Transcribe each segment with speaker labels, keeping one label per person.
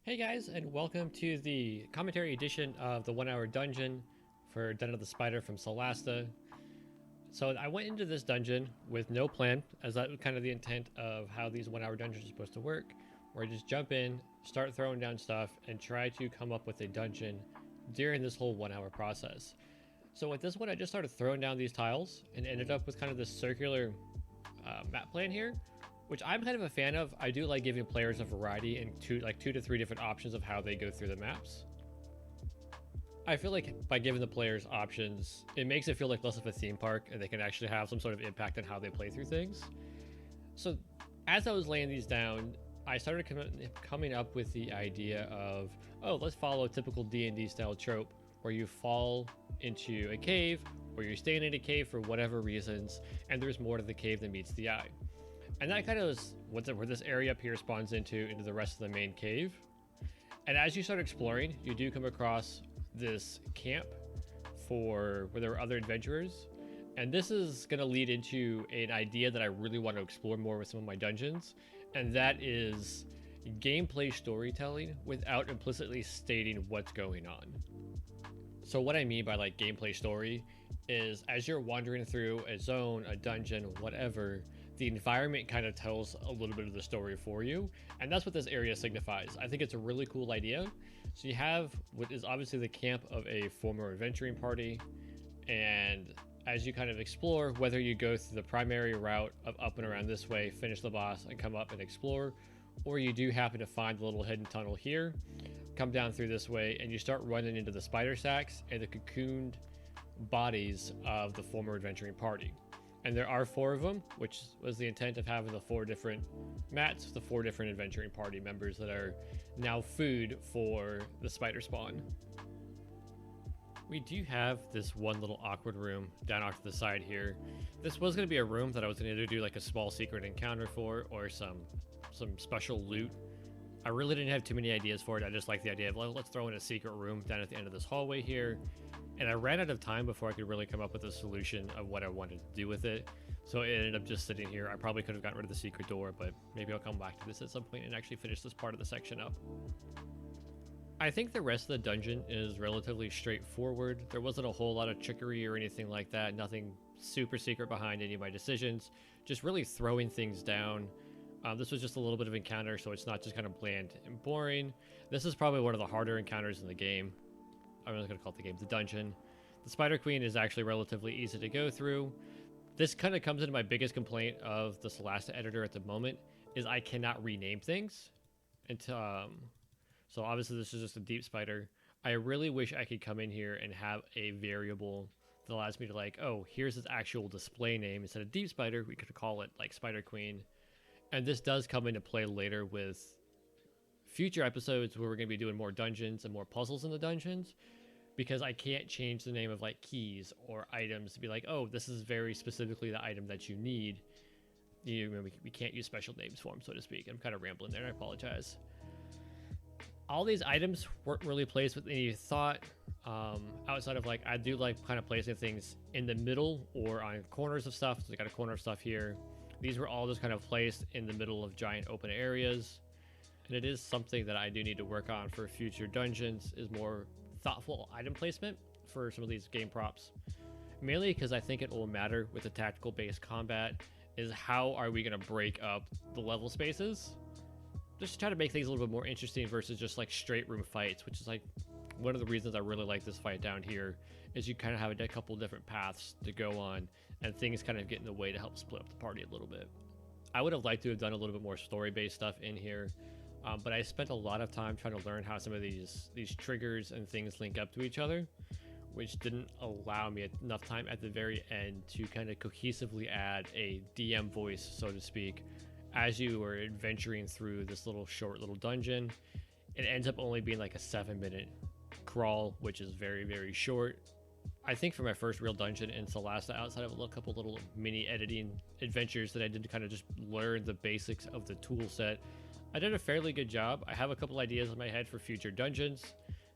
Speaker 1: Hey guys, and welcome to the commentary edition of the 1 Hour Dungeon for Den of the Spider from Solasta. So I went into this dungeon with no plan, as that was kind of the intent of how these 1 Hour Dungeons are supposed to work, where I just jump in, start throwing down stuff, and try to come up with a dungeon during this whole 1 hour process. So with this one, I just started throwing down these tiles and ended up with kind of this circular map plan here, which I'm kind of a fan of. I do like giving players a variety and two to three different options of how they go through the maps. I feel like by giving the players options, it makes it feel like less of a theme park and they can actually have some sort of impact on how they play through things. So as I was laying these down, I started coming up with the idea of, oh, let's follow a typical D&D style trope where you fall into a cave or you're staying in a cave for whatever reasons, and there's more to the cave than meets the eye. And that kind of is where this area up here spawns into the rest of the main cave. And as you start exploring, you do come across this camp where there are other adventurers. And this is going to lead into an idea that I really want to explore more with some of my dungeons. And that is gameplay storytelling without implicitly stating what's going on. So what I mean by like gameplay story is as you're wandering through a zone, a dungeon, whatever, the environment kind of tells a little bit of the story for you, and that's what this area signifies. I think it's a really cool idea. So you have what is obviously the camp of a former adventuring party, and as you kind of explore, whether you go through the primary route of up and around this way, finish the boss, and come up and explore, or you do happen to find the little hidden tunnel here, come down through this way, and you start running into the spider sacks and the cocooned bodies of the former adventuring party. And there are 4 of them, which was the intent of having the 4 different mats, the 4 different adventuring party members that are now food for the spider spawn. We do have this one little awkward room down off to the side here. This was going to be a room that I was going to do like a small secret encounter for, or some special loot. I really didn't have too many ideas for it. I just like the idea of, let's throw in a secret room down at the end of this hallway here. And I ran out of time before I could really come up with a solution of what I wanted to do with it. So it ended up just sitting here. I probably could have gotten rid of the secret door, but maybe I'll come back to this at some point and actually finish this part of the section up. I think the rest of the dungeon is relatively straightforward. There wasn't a whole lot of trickery or anything like that. Nothing super secret behind any of my decisions. Just really throwing things down. This was just a little bit of encounter, so it's not just kind of bland and boring. This is probably one of the harder encounters in the game. I'm not going to call it the game, the dungeon. The Spider Queen is actually relatively easy to go through. This kind of comes into my biggest complaint of the Solasta editor at the moment, is I cannot rename things. So obviously this is just a deep spider. I really wish I could come in here and have a variable that allows me to like, oh, here's its actual display name. Instead of deep spider, we could call it like Spider Queen. And this does come into play later with future episodes where we're going to be doing more dungeons and more puzzles in the dungeons, because I can't change the name of like keys or items to be like, oh, this is very specifically the item that you need. We can't use special names for them, so to speak. I'm kind of rambling there, I apologize. All these items weren't really placed with any thought, outside of like, I do like kind of placing things in the middle or on corners of stuff. So I got a corner of stuff here. These were all just kind of placed in the middle of giant open areas. And it is something that I do need to work on for future dungeons, is more thoughtful item placement for some of these game props. Mainly because I think it will matter with the tactical based combat, is how are we going to break up the level spaces? Just to try to make things a little bit more interesting versus just like straight room fights, which is like one of the reasons I really like this fight down here, is you kind of have a couple different paths to go on, and things kind of get in the way to help split up the party a little bit. I would have liked to have done a little bit more story-based stuff in here, but I spent a lot of time trying to learn how some of these triggers and things link up to each other, which didn't allow me enough time at the very end to kind of cohesively add a DM voice, so to speak, as you were adventuring through this short little dungeon. It ends up only being like a 7-minute crawl, which is very, very short. I think for my first real dungeon in Solasta, outside of a couple little mini editing adventures that I did to kind of just learn the basics of the tool set, I did a fairly good job. I have a couple ideas in my head for future dungeons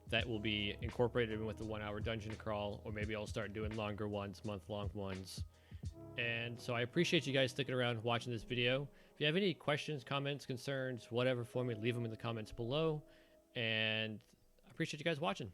Speaker 1: that will be incorporated with the 1 hour dungeon crawl, or maybe I'll start doing longer ones, month-long ones. And so I appreciate you guys sticking around watching this video. If you have any questions, comments, concerns, whatever for me, leave them in the comments below. and I appreciate you guys watching.